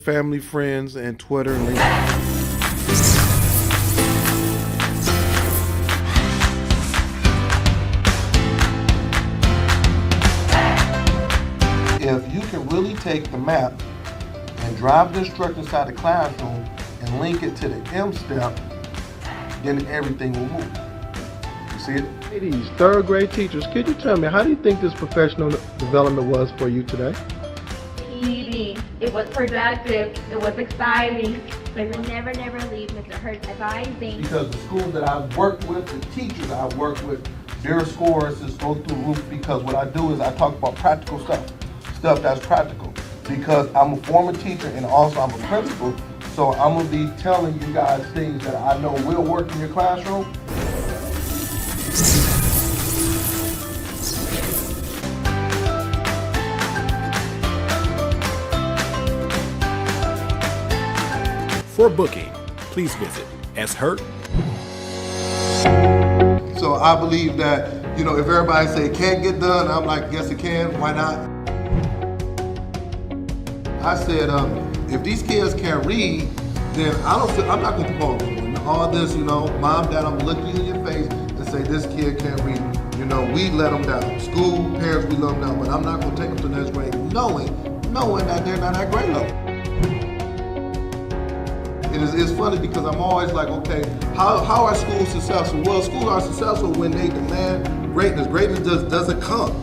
family, friends, and Twitter and LinkedIn. If you can really take the map and drive the instructor inside the classroom and link it to the M step, then everything will move. You see it? Ladies, third grade teachers, could you tell me, how do you think this professional development was for you today? Easy. It was productive. It was exciting. We will never leave Mr. Hurt's advising. Because the schools that I've worked with, the teachers I've worked with, their scores just go through the roof, because what I do is I talk about practical stuff that's practical. Because I'm a former teacher and also I'm a principal, so I'm gonna be telling you guys things that I know will work in your classroom. For booking, please visit shurt. So I believe that, if everybody say it can't get done, I'm like, yes it can, why not? I said, if these kids can't read, then I'm not gonna propose them. All this, mom, dad, I'm gonna look you in your face and say, this kid can't read. We let them down. School, parents, we let them down, but I'm not gonna take them to the next grade knowing that they're not at grade level. It's funny because I'm always like, okay, how are schools successful? Well, schools are successful when they demand greatness. Greatness doesn't come.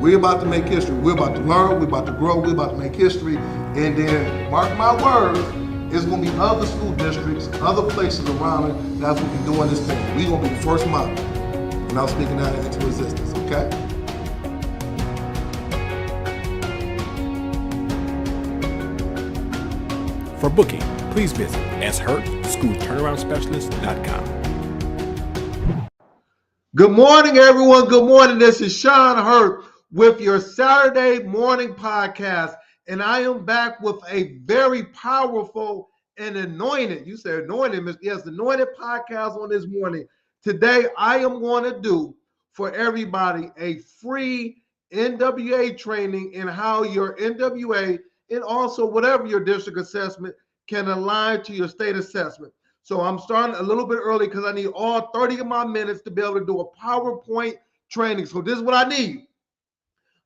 We're about to make history. We're about to learn. We're about to grow. We're about to make history. And then, mark my words, it's going to be other school districts, other places around it that's going to be doing this thing. We're going to be the first model. And I'm speaking that into existence, okay? For booking, please visit shurtschoolturnaroundspecialist.com. Good morning, everyone. Good morning. This is Sean Hurt with your Saturday morning podcast. And I am back with a very powerful and anointed, you said anointed, yes, anointed podcast on this morning. Today, I am going to do for everybody a free NWA training in how your NWA and also whatever your district assessment can align to your state assessment. So I'm starting a little bit early because I need all 30 of my minutes to be able to do a PowerPoint training. So this is what I need.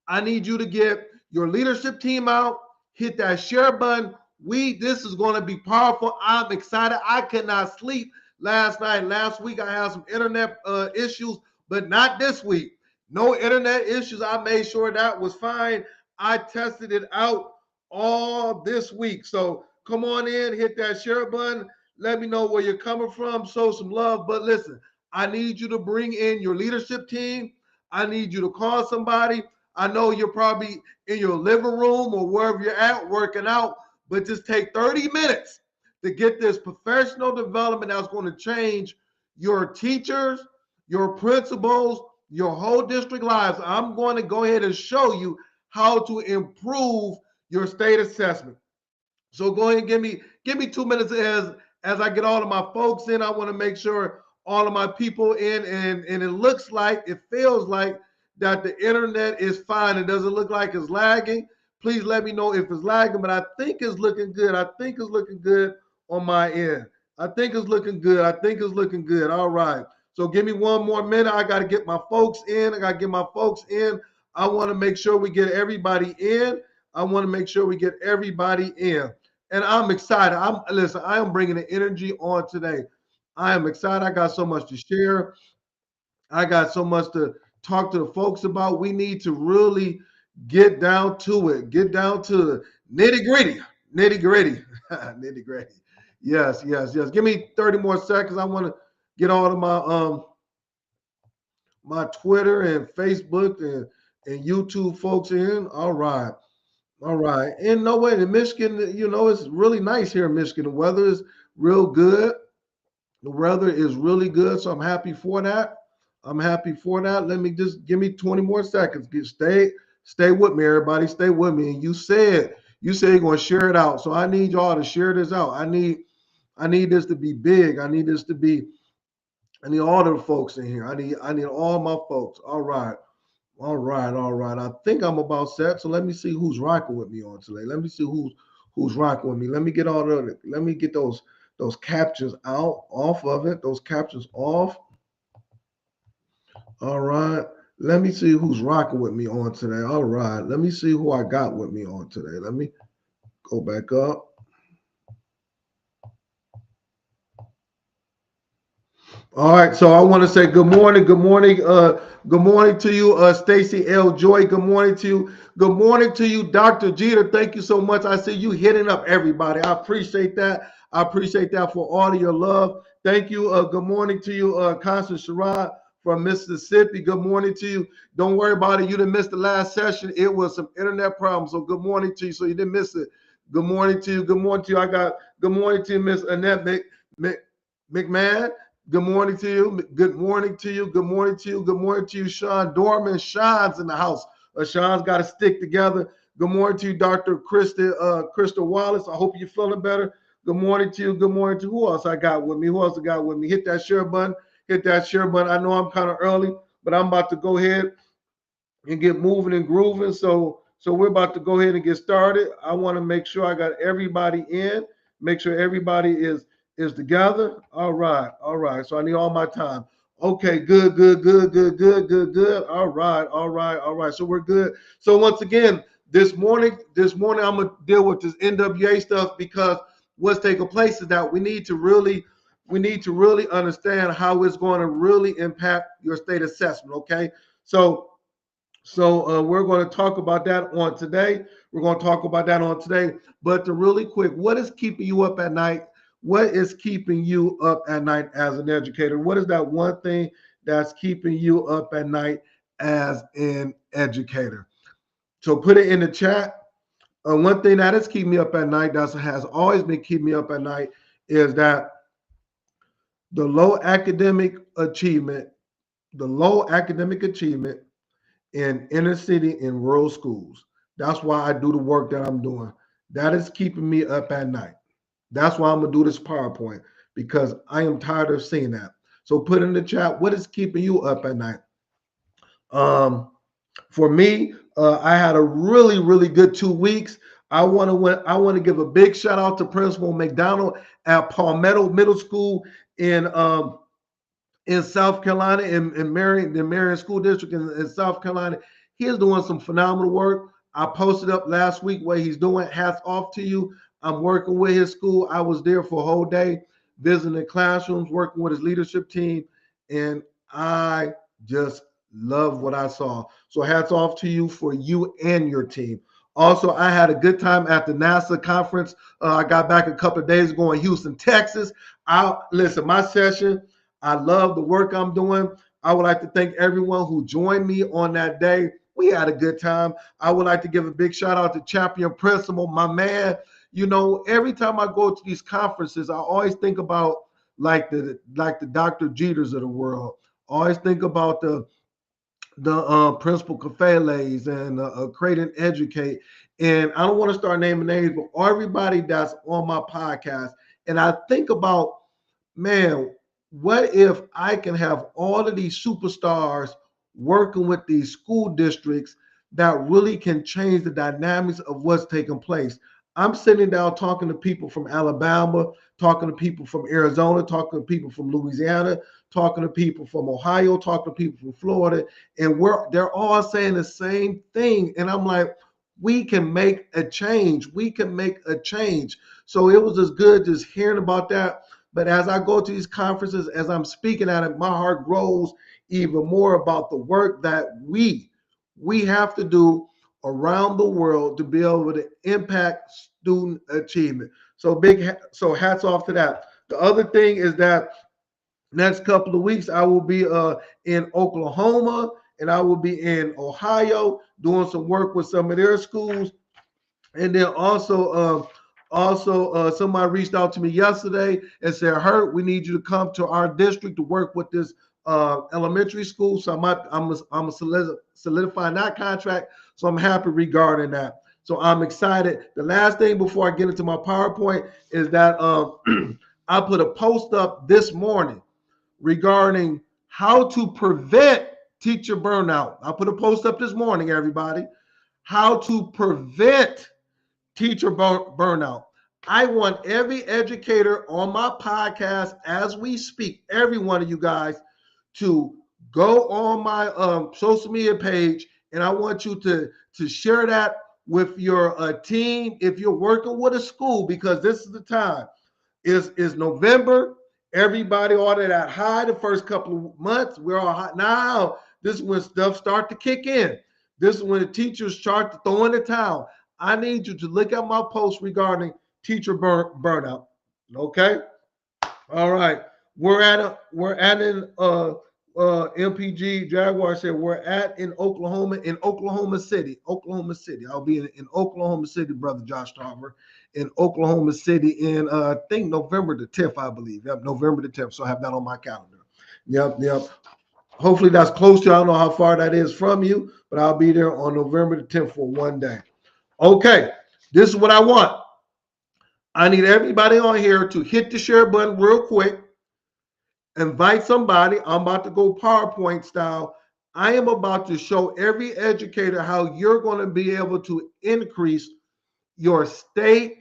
I need you to get your leadership team out, hit that share button. This is going to be powerful. I'm excited. I could not sleep last night. Last week I had some internet issues, but not this week. No internet issues. I made sure that was fine. I tested it out all this week. So come on in, hit that share button. Let me know where you're coming from. Show some love. But listen, I need you to bring in your leadership team. I need you to call somebody. I know you're probably in your living room or wherever you're at working out, but just take 30 minutes to get this professional development that's going to change your teachers, your principals, your whole district lives. I'm going to go ahead and show you how to improve your state assessment. So go ahead and give me 2 minutes as I get all of my folks in. I want to make sure all of my people in, and it looks like, it feels like that the internet is fine. It doesn't look like it's lagging. Please let me know if it's lagging, but I think it's looking good. I think it's looking good on my end. I think it's looking good. I think it's looking good. All right. So give me 1 more minute. I got to get my folks in. I want to make sure we get everybody in. And I'm excited. I am bringing the energy on today. I am excited. I got so much to share. I got so much to talk to the folks about. We need to really get down to it. Get down to the nitty gritty. Nitty gritty. Yes. Give me 30 more seconds. I want to get all of my Twitter and Facebook and YouTube folks in. All right. And no way in Michigan, it's really nice here in Michigan. The weather is real good. The weather is really good. So I'm happy for that. Let me just give me 20 more seconds. Stay with me, everybody. Stay with me. And you said you're going to share it out. So I need y'all to share this out. I need this to be big. I need all the folks in here. I need all my folks. All right. All right, all right. I think I'm about set. So let me see who's rocking with me on today. Let me see who's rocking with me. Let me get those captions out off of it. Those captions off. All right. Let me see who's rocking with me on today. All right. Let me see who I got with me on today. Let me go back up. All right, so I want to say good morning to you, Stacy L. Joy. Good morning to you. Good morning to you, Dr. Jeter. Thank you so much. I see you hitting up everybody. I appreciate that. I appreciate that for all of your love. Thank you. Good morning to you, Constance Sherrod from Mississippi. Good morning to you. Don't worry about it. You didn't miss the last session. It was some internet problems. So good morning to you. So you didn't miss it. Good morning to you. Good morning to you. I got good morning to you, Miss Annette McMahon. Good morning to you. Good morning to you. Good morning to you. Good morning to you, Sean Dorman. Sean's in the house. Sean's got to stick together. Good morning to you, Dr. Krista Wallace. I hope you're feeling better. Good morning to you. Good morning to who else I got with me? Who else I got with me? Hit that share button. Hit that share button. I know I'm kind of early, but I'm about to go ahead and get moving and grooving. So we're about to go ahead and get started. I want to make sure I got everybody in. Make sure everybody is together. All right, all right. So I need all my time. Okay, good, good, good, good, good, good, good. All right, all right, all right. So we're good. So once again, this morning I'm gonna deal with this NWA stuff because what's taking place is that we need to really understand how it's going to really impact your state assessment. Okay, so we're going to talk about that on today. We're going to talk about that on today. But to really quick, what is keeping you up at night? What is keeping you up at night as an educator? What is that one thing that's keeping you up at night as an educator? So put it in the chat. One thing that is keeping me up at night, that has always been keeping me up at night, is that the low academic achievement, in inner city and rural schools. That's why I do the work that I'm doing. That is keeping me up at night. That's why I'm gonna do this PowerPoint because I am tired of seeing that. So put in the chat, what is keeping you up at night? For me, I had a really, really good 2 weeks. I want to give a big shout out to Principal McDonald at Palmetto Middle School in South Carolina, in Marion School District in South Carolina. He is doing some phenomenal work. I posted up last week what he's doing. Hats off to you. I'm working with his school. I was there for a whole day, visiting classrooms, working with his leadership team, and I just love what I saw. So hats off to you for you and your team. Also, I had a good time at the NASA conference. I got back a couple of days ago in Houston, Texas. Listen, my session, I love the work I'm doing. I would like to thank everyone who joined me on that day. We had a good time. I would like to give a big shout out to Champion Principal, my man. You know, every time I go to these conferences, I always think about the Dr. Jeters of the world. I always think about the Principal Cafales and Create and Educate. And I don't want to start naming names, but everybody that's on my podcast. And I think about, man, what if I can have all of these superstars working with these school districts that really can change the dynamics of what's taking place? I'm sitting down talking to people from Alabama, talking to people from Arizona, talking to people from Louisiana, talking to people from Ohio, talking to people from Florida, and they're all saying the same thing. And I'm like, we can make a change. We can make a change. So it was just good just hearing about that. But as I go to these conferences, as I'm speaking at it, my heart grows even more about the work that we have to do around the world to be able to impact student achievement. So hats off to that. The other thing is that next couple of weeks I will be in Oklahoma and I will be in Ohio doing some work with some of their schools. And then also somebody reached out to me yesterday and said, "Hurt, we need you to come to our district to work with this elementary school." So I'm solidifying that contract. So I'm happy regarding that. So I'm excited. The last thing before I get into my PowerPoint is that I put a post up this morning regarding how to prevent teacher burnout. I put a post up this morning, everybody. How to prevent teacher burnout. I want every educator on my podcast as we speak, every one of you guys, to go on my social media page, and I want you to share that with your team if you're working with a school, because this is the time. Is November. Everybody ordered that high the first couple of months. We're all hot now. This is when stuff start to kick in. This is when the teachers start to throw in the towel. I need you to look at my post regarding teacher burnout. Okay. All right. MPG Jaguar said we're at in Oklahoma City. I'll be in Oklahoma City, brother Josh Tarver, in Oklahoma City in I think November the 10th, I believe. Yep, November the 10th. So I have that on my calendar. Yep. Hopefully that's close to you. I don't know how far that is from you, but I'll be there on November the 10th for one day. Okay, this is what I want. I need everybody on here to hit the share button real quick. Invite somebody. I'm about to go PowerPoint style. I am about to show every educator how you're going to be able to increase your state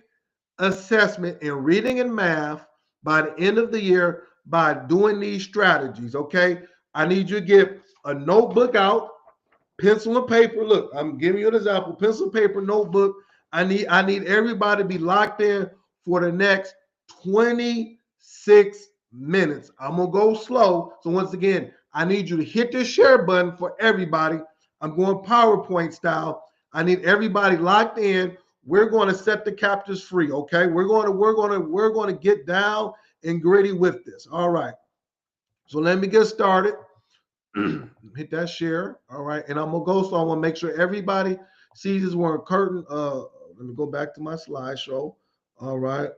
assessment in reading and math by the end of the year by doing these strategies. Okay, I need you to get a notebook out, pencil and paper. Look, I'm giving you an example. Pencil, paper, notebook. I need everybody to be locked in for the next 26 minutes. I'm gonna go slow. So once again, I need you to hit the share button for everybody. I'm going PowerPoint style. I need everybody locked in. We're going to set the captors free. Okay, we're going to get down and gritty with this. All right. So let me get started. Hit that share. All right, and I'm gonna go. So I want to make sure everybody sees this. We're curtain. Let me go back to my slideshow. All right.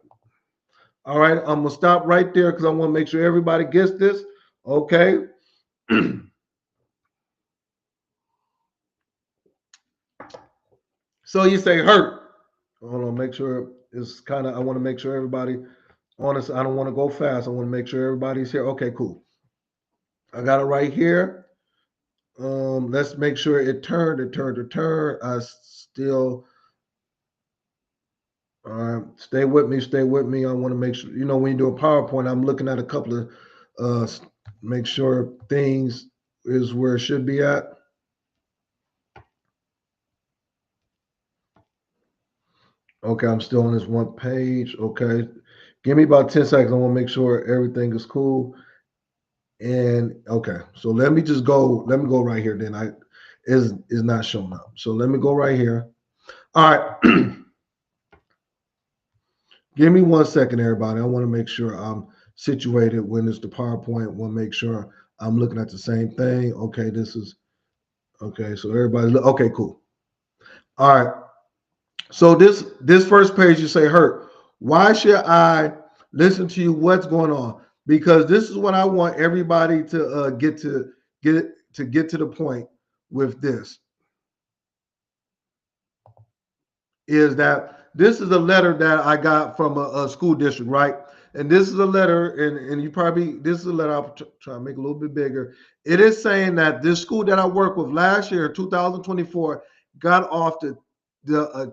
I'm gonna stop right there because I want to make sure everybody gets this. Okay. So you say hurt. Hold on, make sure it's kind of. I want to make sure everybody. Honest, I don't want to go fast. I want to make sure everybody's here. Okay, cool. I got it right here. Let's make sure it turned. I still. All right, stay with me. I want to make sure, when you do a PowerPoint, I'm looking at a couple of, make sure things is where it should be at. Okay, I'm still on this one page. Okay, give me about 10 seconds. I want to make sure everything is cool. And okay, so let me go right here. Then is not showing up. So let me go right here. All right. Give me 1 second, everybody. I want to make sure I'm situated when it's the PowerPoint. I want to make sure I'm looking at the same thing. Okay, this is okay. So everybody, okay, cool. All right. So this first page, you say, hurt. Why should I listen to you? What's going on? Because this is what I want everybody to get to the point with this. Is that this is a letter that I got from a school district, right? And this is a letter, and this is a letter I'll try to make a little bit bigger. It is saying that this school that I worked with last year, 2024, got off the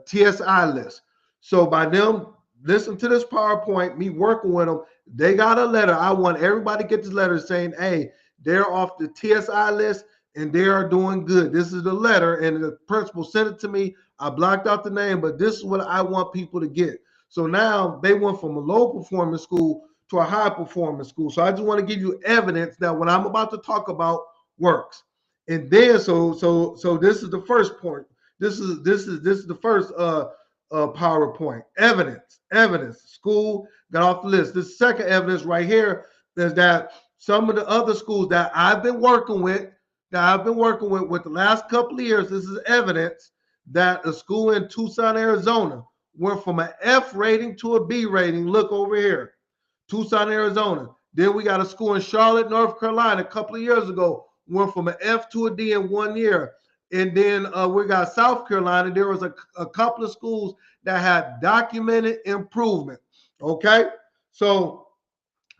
TSI list. So by them listen to this PowerPoint, me working with them, they got a letter. I want everybody to get this letter saying, hey, they're off the TSI list and they are doing good. This is the letter, and the principal sent it to me. I blocked out the name, but this is what I want people to get. So now they went from a low performing school to a high performing school. So I just want to give you evidence that what I'm about to talk about works. And then so this is the first point. This is the first PowerPoint. Evidence. School got off the list. The second evidence right here is that some of the other schools that I've been working with the last couple of years, this is evidence that a school in Tucson, Arizona went from an F rating to a B rating. Look over here, Tucson, Arizona. Then we got a school in Charlotte, North Carolina, a couple of years ago, went from an F to a D in 1 year. And then we got South Carolina. There was a couple of schools that had documented improvement. Okay, so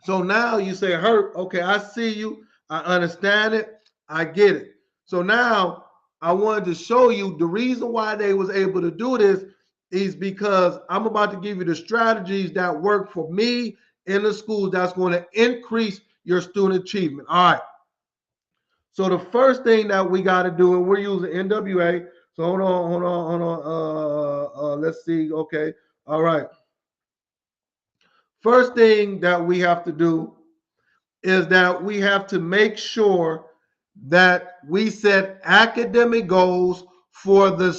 now you say, hurt. Okay, I see you. I understand it. I get it. So now I wanted to show you the reason why they was able to do this is because I'm about to give you the strategies that work for me in the schools that's going to increase your student achievement. All right. So the first thing that we got to do, and we're using NWA. So hold on. Let's see. Okay. All right. First thing that we have to do is that we have to make sure that we set academic goals for the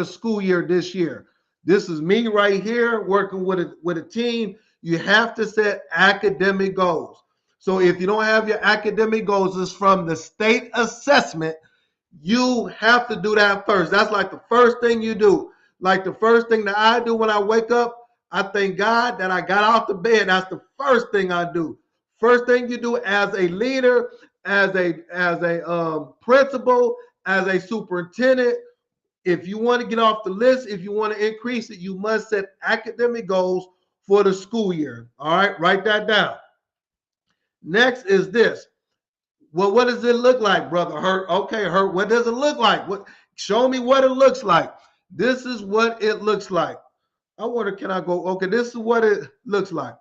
school year this year. This is me right here working with a team. You have to set academic goals. So if you don't have your academic goals, it's from the state assessment. You have to do that first. That's like the first thing you do. Like the first thing that I do when I wake up, I thank God that I got off the bed. That's the first thing I do. First thing you do as a leader, as a principal, as a superintendent. If you want to get off the list, if you want to increase it, you must set academic goals for the school year. All right, write that down. Next is this. Well, what does it look like, brother Hurt? Okay, Hurt, what does it look like? Show me what it looks like. This is what it looks like. I wonder, can I go? Okay, this is what it looks like.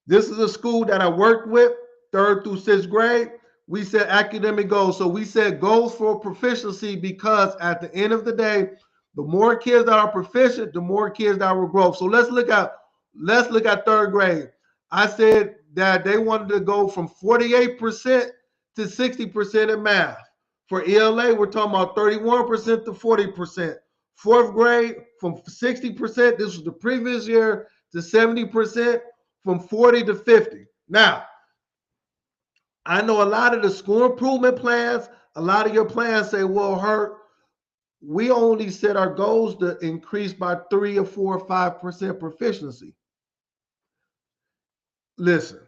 This is a school that I worked with, 3rd through 6th grade. We set academic goals. So we set goals for proficiency because at the end of the day, the more kids that are proficient, the more kids that will grow. So let's look at 3rd grade. I said that they wanted to go from 48% to 60% in math. For ELA, we're talking about 31% to 40%. 4th grade, from 60%, this was the previous year, to 70%, from 40 to 50. Now, I know a lot of the school improvement plans, a lot of your plans say, well, Hurt, we only set our goals to increase by 3 or 4 or 5% proficiency. Listen,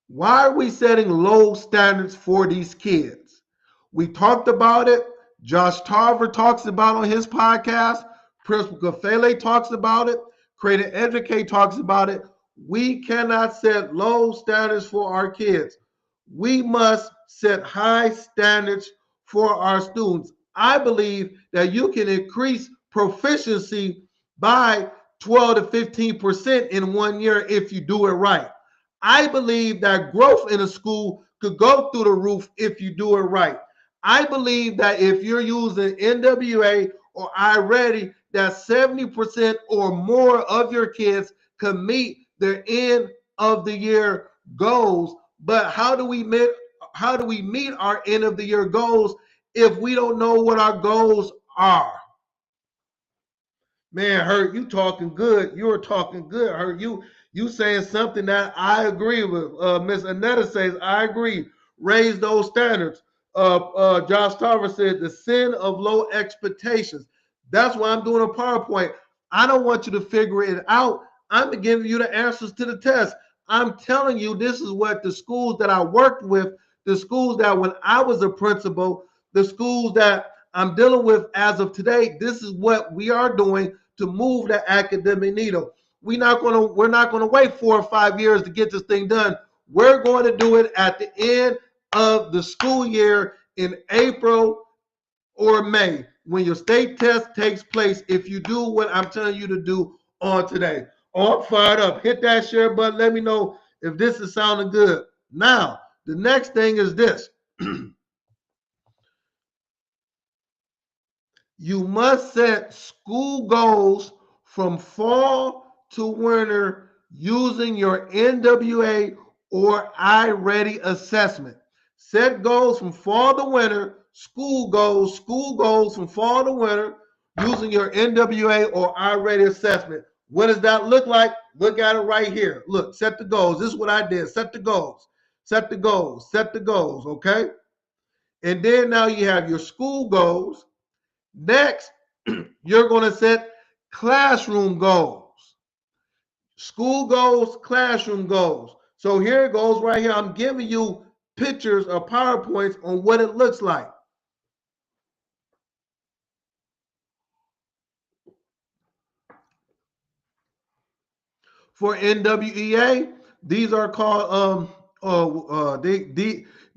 why are we setting low standards for these kids? We talked about it. Josh Tarver talks about it on his podcast. Principal Gafele talks about it. Create and Educate talks about it. We cannot set low standards for our kids. We must set high standards for our students. I believe that you can increase proficiency by 12 to 15% in 1 year if you do it right. I believe that growth in a school could go through the roof if you do it right. I believe that if you're using NWA or iReady, that 70% or more of your kids can meet their end of the year goals. But how do we meet our end of the year goals if we don't know what our goals are? Man, Hurt, you talking good. You're talking good, Hurt. You saying something that I agree with. Miss Annetta says, I agree. Raise those standards. Josh Tarver said, the sin of low expectations. That's why I'm doing a PowerPoint. I don't want you to figure it out. I'm giving you the answers to the test. I'm telling you, this is what the schools that I worked with, the schools that when I was a principal, the schools that I'm dealing with as of today, this is what we are doing to move the academic needle. We're not gonna wait 4 or 5 years to get this thing done. We're going to do it at the end of the school year in April or May when your state test takes place. If you do what I'm telling you to do on today, I'm fired up. Hit that share button. Let me know if this is sounding good. Now, the next thing is this. You must set school goals from fall to winter using your NWA or iReady assessment. Set goals from fall to winter, school goals from fall to winter using your NWA or iReady assessment. What does that look like? Look at it right here. Look, set the goals. This is what I did. Set the goals. Set the goals. Set the goals, okay? And then now you have your school goals. Next, you're going to set classroom goals. School goals, classroom goals. So here it goes right here. I'm giving you pictures or PowerPoints on what it looks like. For NWEA, these are called,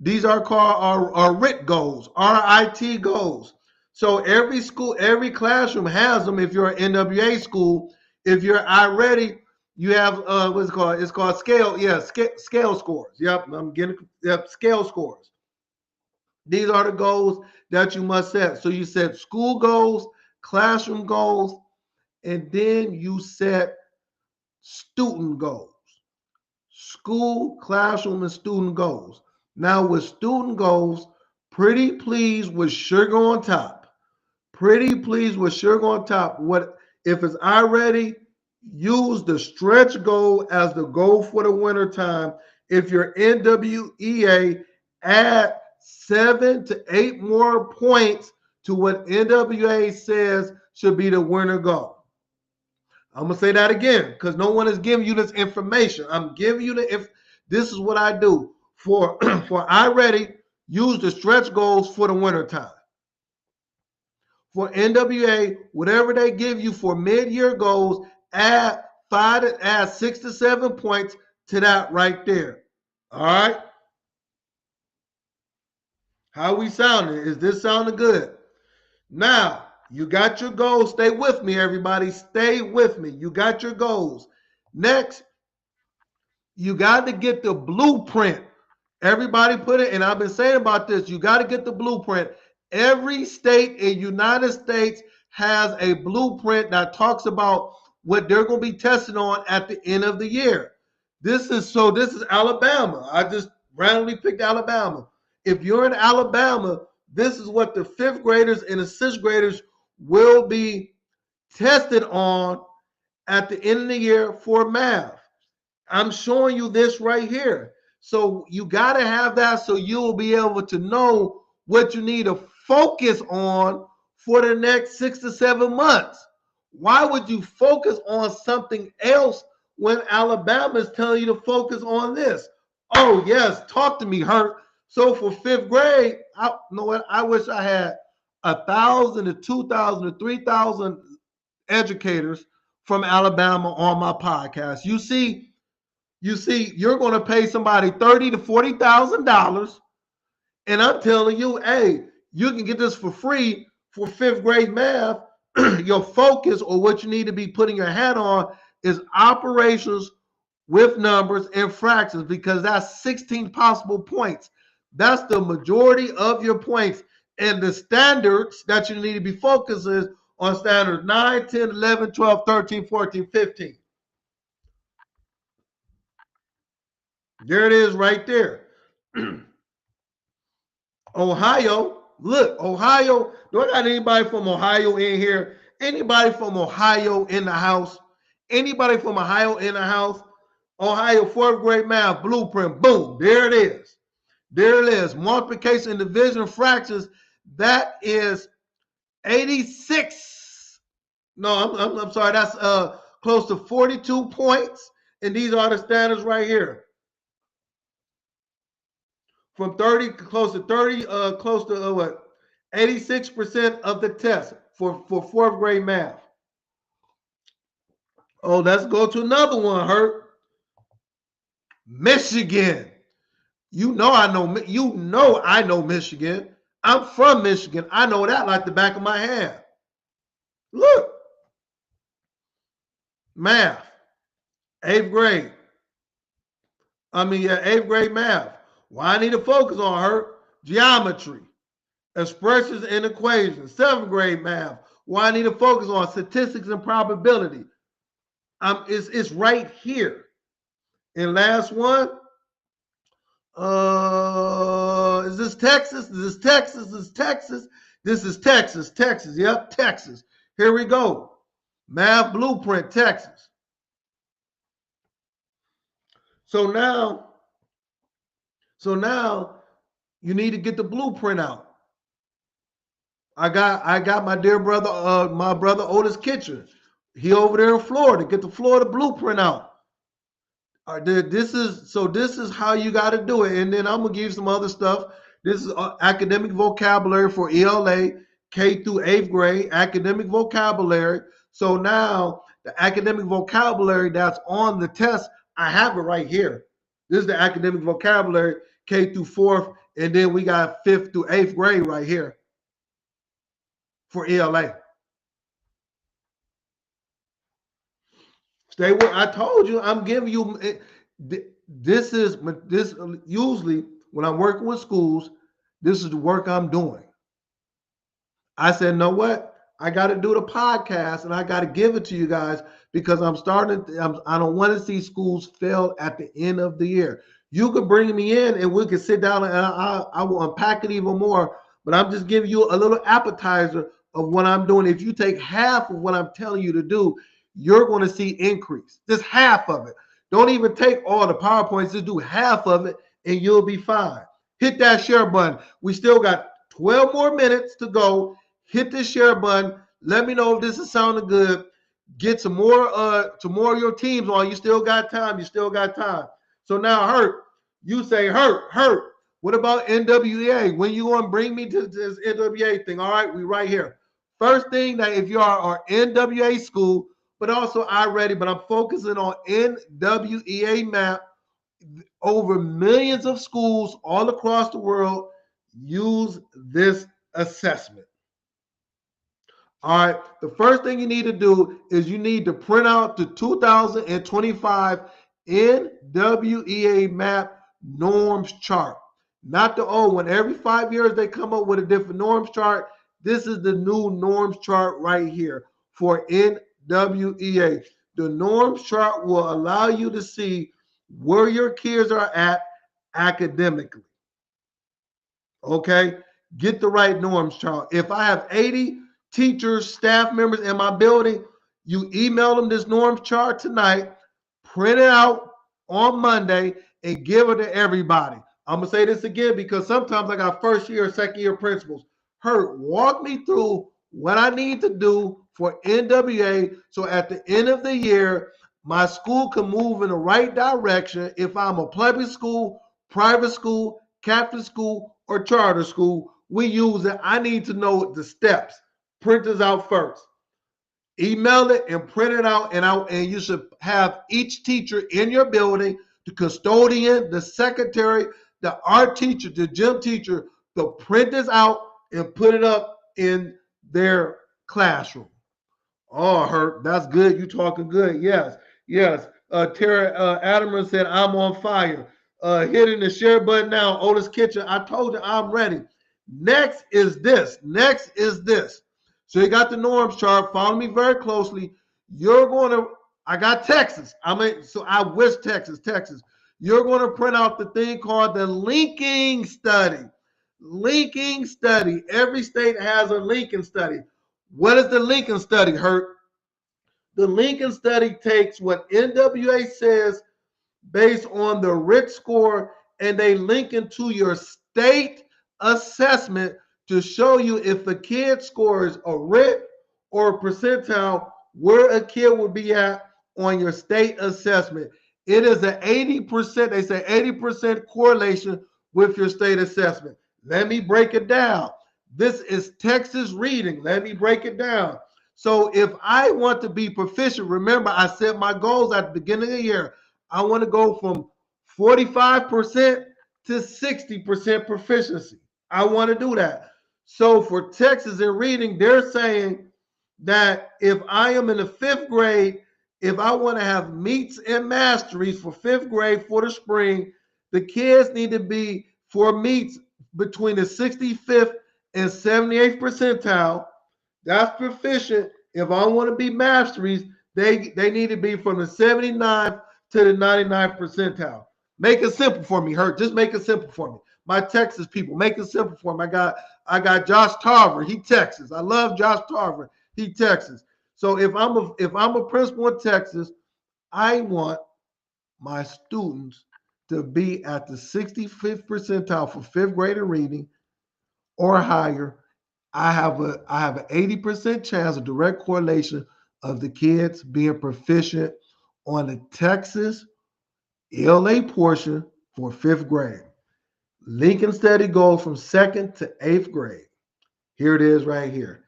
These are called our RIT goals, RIT goals. So every school, every classroom has them. If you're an NWA school, if you're iReady, you have what's it called? It's called scale. Yeah, scale scores. Yep, I'm getting scale scores. These are the goals that you must set. So you set school goals, classroom goals, and then you set student goals. School, classroom, and student goals. Now, with student goals, pretty please with sugar on top. Pretty please with sugar on top. What if it's already use the stretch goal as the goal for the winter time? If you're NWEA, add 7 to 8 more points to what NWA says should be the winter goal. I'm gonna say that again because no one is giving you this information. I'm giving you the if this is what I do for for iReady. Use the stretch goals for the winter time. For NWA, whatever they give you for mid-year goals, add 6 to 7 points to that right there. All right. How we sounding? Is this sounding good? Now, you got your goals. Stay with me, everybody. Stay with me. You got your goals. Next, you got to get the blueprint. Everybody put it, and I've been saying about this, you got to get the blueprint. Every state in United States has a blueprint that talks about what they're going to be testing on at the end of the year. This is Alabama. I just randomly picked Alabama. If you're in Alabama, this is what the 5th graders and the 6th graders will be tested on at the end of the year for math. I'm showing you this right here. So you got to have that so you'll be able to know what you need to focus on for the next 6 to 7 months. Why would you focus on something else when Alabama is telling you to focus on this? Oh, yes, talk to me, Hurt. So for 5th grade, I wish I had 1,000 to 2,000 to 3,000 educators from Alabama on my podcast. You see, you're going to pay somebody $30,000 to $40,000, and I'm telling you, hey, you can get this for free for 5th grade math. Your focus or what you need to be putting your hat on is operations with numbers and fractions because that's 16 possible points. That's the majority of your points. And the standards that you need to be focused is on standards 9, 10, 11, 12, 13, 14, 15. There it is right there. Ohio, look, Ohio. Do I got anybody from Ohio in here? Anybody from Ohio in the house? Anybody from Ohio in the house? Ohio 4th grade math blueprint. Boom. There it is. There it is. Multiplication and division fractions. That is 86. No, I'm sorry. That's close to 42 points. And these are the standards right here. From 30, close to 30, close to what? 86% of the test for 4th grade math. Oh, let's go to another one, Hurt. Michigan. You know I know Michigan. I'm from Michigan. I know that like the back of my hand. Look. Math. 8th grade. 8th grade math. Why I need to focus on her? Geometry. Expressions and equations. 7th grade math. Why I need to focus on statistics and probability. It's right here. And last one. Is this Texas? Is this Texas? Is this Texas? This is Texas. Texas. Yep, Texas. Here we go. Math blueprint, Texas. So now you need to get the blueprint out. I got my dear brother, my brother Otis Kitchen. He over there in Florida. Get the Florida blueprint out. This is how you got to do it. And then I'm gonna give you some other stuff. This is academic vocabulary for ELA, K through 8th grade, academic vocabulary. So now the academic vocabulary that's on the test, I have it right here. This is the academic vocabulary, K through 4th, and then we got 5th through 8th grade right here for ELA. Stay with. I told you, I'm giving you. This usually when I'm working with schools. This is the work I'm doing. I said, know what? I got to do the podcast and I got to give it to you guys because I'm starting. I don't want to see schools fail at the end of the year. You can bring me in and we can sit down and I will unpack it even more. But I'm just giving you a little appetizer of what I'm doing. If you take half of what I'm telling you to do, you're going to see increase. Just half of it. Don't even take all the PowerPoints. Just do half of it and you'll be fine. Hit that share button. We still got 12 more minutes to go. Hit the share button. Let me know if this is sounding good. Get some more to more of your teams on. You still got time. You still got time. So now, Hurt, you say, Hurt. What about NWEA? When you going to bring me to this NWEA thing? All right, we right here. First thing that if you are our NWEA school, but also iReady, but I'm focusing on NWEA MAP. Over millions of schools all across the world use this assessment. All right, the first thing you need to do is you need to print out the 2025 NWEA MAP norms chart. Not the old one. Every 5 years they come up with a different norms chart. This is the new norms chart right here for NWEA. The norms chart will allow you to see where your kids are at academically. Okay, get the right norms chart. If I have 80 teachers, staff members in my building, you email them this norms chart tonight, print it out on Monday, and give it to everybody. I'm gonna say this again because sometimes I got first year, second year principals. Hurt, walk me through what I need to do for NWA so at the end of the year, my school can move in the right direction. If I'm a public school, private school, Catholic school, or charter school, we use it. I need to know the steps. Print this out first. Email it and print it out, and you should have each teacher in your building, the custodian, the secretary, the art teacher, the gym teacher, to print this out and put it up in their classroom. Oh, Herb, that's good. You talking good. Yes. Tara Adams said, I'm on fire. Hitting the share button now. Otis Kitchen, I told you I'm ready. Next is this. So you got the norms chart. Follow me very closely. I got Texas. I wish Texas. You're going to print out the thing called the linking study. Every state has a linking study. What is the Lincoln study, Hurt? The Lincoln study takes what NWA says based on the RIT score, and they link into your state assessment to show you if a kid scores a RIT or a percentile, where a kid would be at on your state assessment. It is an 80%, they say 80% correlation with your state assessment. Let me break it down. This is Texas reading. Let me break it down. So if I want to be proficient, remember I set my goals at the beginning of the year. I want to go from 45% to 60% proficiency. I want to do that. So for Texas in reading, they're saying that if I am in the 5th grade, if I want to have meets and masteries for 5th grade for the spring, the kids need to be for meets between the 65th and 78th percentile. That's proficient. If I want to be masteries, they need to be from the 79th to the 99th percentile. Make it simple for me, Hurt. Just make it simple for me. My Texas people, make it simple for me. I got Josh Tarver. He Texas. I love Josh Tarver. He Texas. So if I'm a principal in Texas, I want my students to be at the 65th percentile for 5th grade in reading or higher. I have an 80% chance of direct correlation of the kids being proficient on the Texas ELA portion for 5th grade. Lincoln study goes from 2nd to 8th grade. Here it is right here.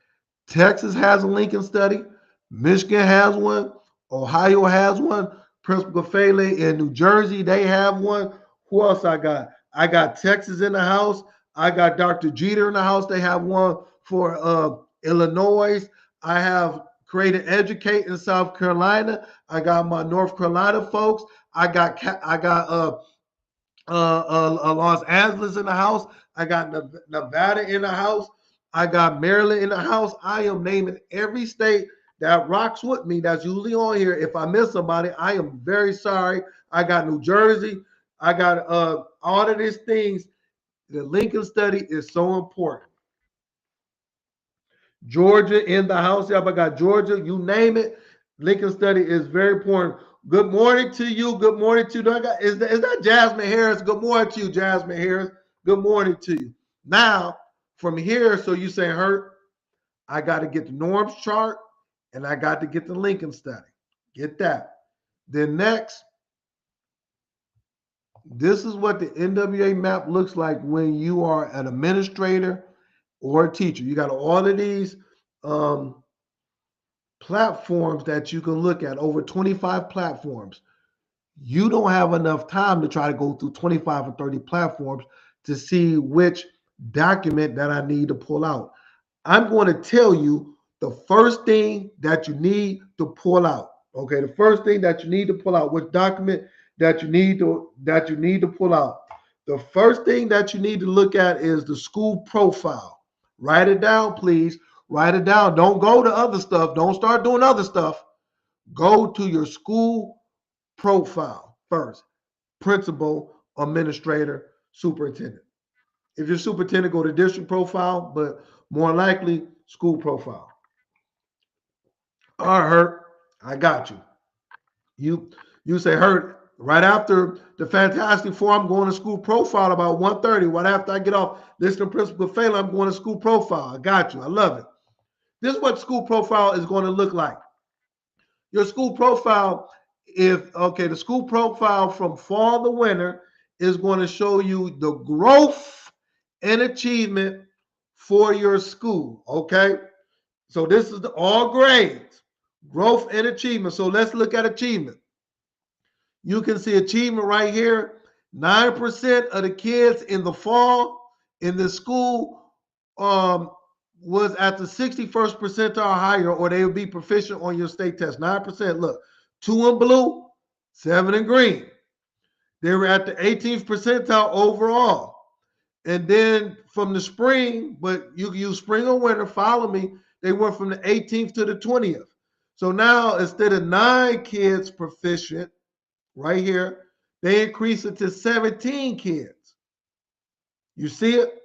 Texas has a Lincoln study. Michigan has one. Ohio has one. Principal Gafele in New Jersey, they have one. Who else I got? I got Texas in the house. I got Dr. Jeter in the house. They have one for Illinois. I have Create and Educate in South Carolina. I got my North Carolina folks. I got Los Angeles in the house. I got Nevada in the house. I got Maryland in the house. I am naming every state that rocks with me that's usually on here. If I miss somebody, I am very sorry. I got New Jersey. I got all of these things. The Lincoln study is so important. Georgia in the house. Yep, I got Georgia. You name it. Lincoln study is very important. Good morning to you. Good morning to you. Is that Jasmine Harris? Good morning to you, Jasmine Harris. Good morning to you. Now, from here, so you say, Hurt, I got to get the norms chart and I got to get the Lincoln study. Get that. Then next, this is what the NWEA map looks like when you are an administrator or a teacher. You got all of these platforms that you can look at, over 25 platforms. You don't have enough time to try to go through 25 or 30 platforms to see which document that I need to pull out. I'm going to tell you the first thing that you need to pull out. Okay, the first thing that you need to pull out, which document that you need to pull out. The first thing that you need to look at is the school profile. Write it down, please. Write it down. Don't go to other stuff. Don't start doing other stuff. Go to your school profile first. Principal, administrator, superintendent. If you're superintendent, go to district profile, but more likely school profile. All right, Hurt, I got you. You say, Hurt, right after the Fantastic Four, I'm going to school profile about 1:30. Right after I get off listening to Principal Fela, I'm going to school profile. I got you. I love it. This is what school profile is going to look like. Your school profile, the school profile from fall to winter is going to show you the growth and achievement for your school. Okay. So this is all grades, growth and achievement. So let's look at achievement. You can see achievement right here. 9% of the kids in the fall in the school was at the 61st percentile higher, or they would be proficient on your state test. 9%. Look, 2 in blue, 7 in green. They were at the 18th percentile overall. And then from the spring, but you can use spring or winter, follow me, they went from the 18th to the 20th. So now instead of 9 kids proficient right here, they increase it to 17 kids. You see it?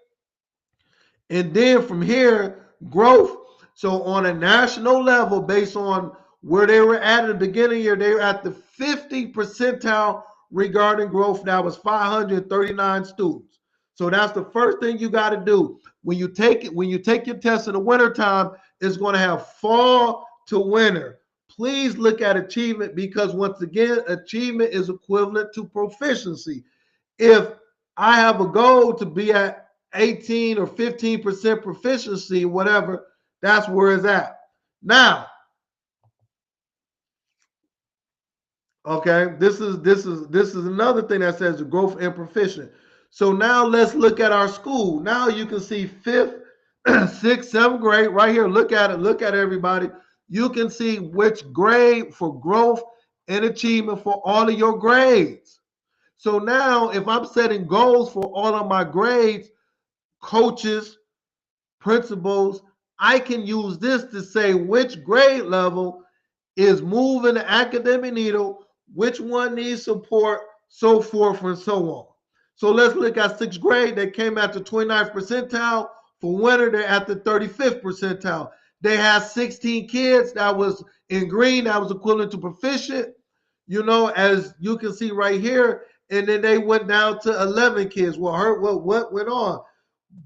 And then from here, growth. So on a national level, based on where they were at the beginning of the year, they were at the 50th percentile regarding growth. That was 539 students. So that's the first thing you got to do. When you take your test in the wintertime, it's going to have fall to winter. Please look at achievement, because once again, achievement is equivalent to proficiency. If I have a goal to be at 18 or 15% proficiency, whatever, that's where it's at. Now, okay, this is another thing that says growth and proficient. So now let's look at our school. Now you can see 5th, 6th, 7th grade right here. Look at it. Look at everybody. You can see which grade for growth and achievement for all of your grades. So now if I'm setting goals for all of my grades, coaches, principals, I can use this to say which grade level is moving the academic needle, which one needs support, so forth and so on. So let's look at 6th grade. They came at the 29th percentile. For winter, they're at the 35th percentile. They had 16 kids that was in green, that was equivalent to proficient, as you can see right here. And then they went down to 11 kids. Well, what went on?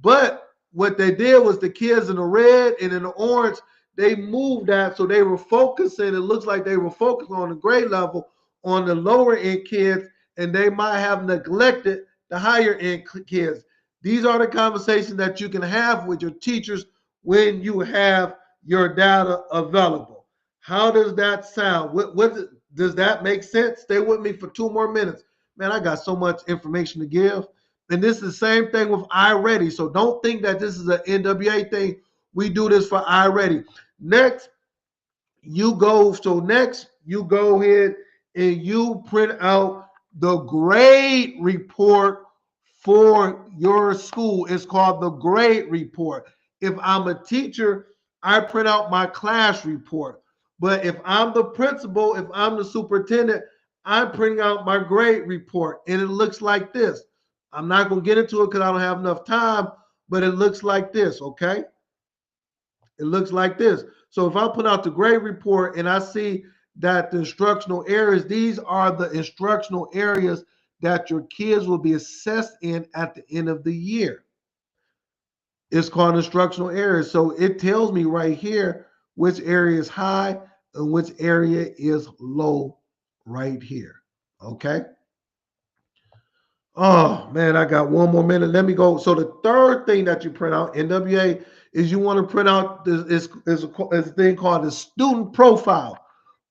But what they did was the kids in the red and in the orange, they moved that. So they were focusing, it looks like they were focused on the grade level on the lower end kids, and they might have neglected the higher end kids. These are the conversations that you can have with your teachers when you have your data available. How does that sound? Does that make sense? Stay with me for 2 more minutes. Man, I got so much information to give. And this is the same thing with iReady. So don't think that this is an NWA thing. We do this for iReady. Next, you go ahead and you print out the grade report for your school. It's called the grade report. If I'm a teacher, I print out my class report. But if I'm the principal, if I'm the superintendent, I'm printing out my grade report. And it looks like this. I'm not going to get into it because I don't have enough time, but it looks like this, okay? It looks like this. So if I put out the grade report and I see that the instructional areas, these are the instructional areas that your kids will be assessed in at the end of the year. It's called instructional areas. So it tells me right here which area is high and which area is low right here. Okay. Oh man, I got 1 more minute. Let me go. So the third thing that you print out, NWA, is you want to print out this is a thing called the student profile.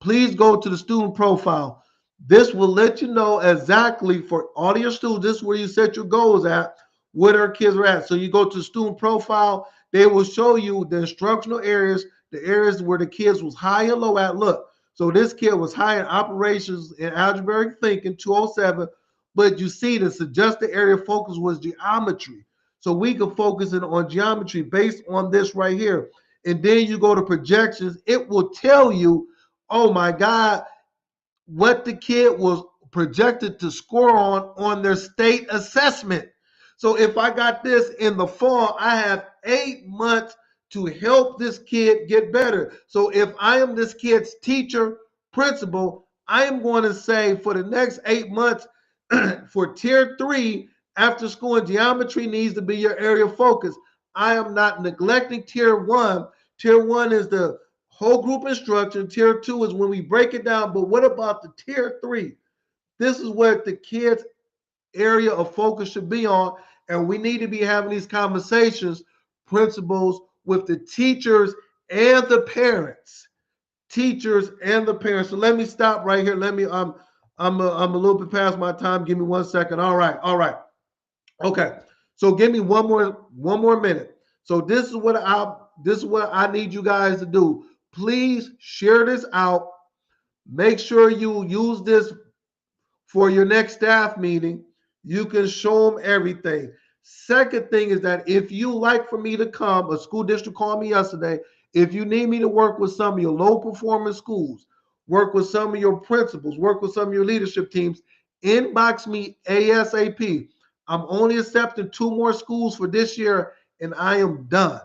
Please go to the student profile. This will let you know exactly for all of your students. This is where you set your goals at, where our kids are at. So you go to student profile. They will show you the instructional areas, the areas where the kids was high and low at. Look, so this kid was high in operations and algebraic thinking, 207. But you see, the suggested area of focus was geometry. So we can focus in on geometry based on this right here. And then you go to projections. It will tell you, oh my God, what the kid was projected to score on their state assessment. So if I got this in the fall, I have 8 months to help this kid get better. So if I am this kid's teacher, principal, I am going to say for the next 8 months, for tier 3, after school and geometry needs to be your area of focus. I am not neglecting tier 1. Tier 1 is the whole group instruction. Tier 2 is when we break it down. But what about the tier 3? This is what the kids' area of focus should be on. And we need to be having these conversations, principals, with the teachers and the parents. Teachers and the parents. So let me stop right here. I'm a little bit past my time. Give me 1 second. All right. Okay. So give me one more minute. So this is what I need you guys to do. Please share this out. Make sure you use this for your next staff meeting. You can show them everything. Second thing is that if you like for me to come, a school district called me yesterday. If you need me to work with some of your low performing schools, work with some of your principals, work with some of your leadership teams, inbox me ASAP. I'm only accepting 2 more schools for this year, and I am done.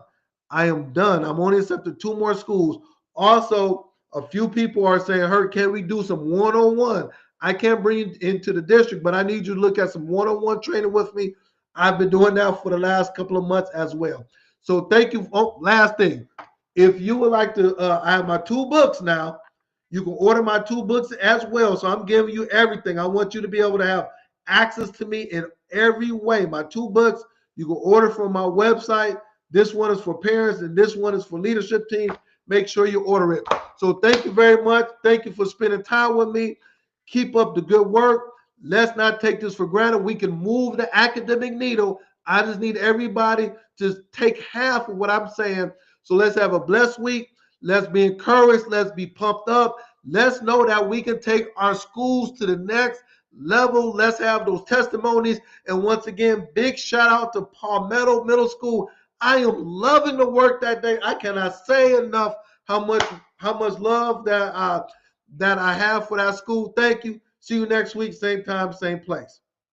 I'm only accepting 2 more schools. Also, a few people are saying, Hurt, can we do some one-on-one? I can't bring you into the district, but I need you to look at some one-on-one training with me. I've been doing that for the last couple of months as well. So thank you. Oh, last thing. If you would like to, I have my 2 books now. You can order my 2 books as well. So I'm giving you everything. I want you to be able to have access to me in every way. My 2 books, you can order from my website. This one is for parents and this one is for leadership teams. Make sure you order it. So thank you very much. Thank you for spending time with me. Keep up the good work. Let's not take this for granted. We can move the academic needle. I just need everybody to take half of what I'm saying. So let's have a blessed week. Let's be encouraged. Let's be pumped up. Let's know that we can take our schools to the next level. Let's have those testimonies. And once again, big shout out to Palmetto Middle School. I am loving the work that day. I cannot say enough how much love that I have for that school. Thank you. See you next week, same time, same place.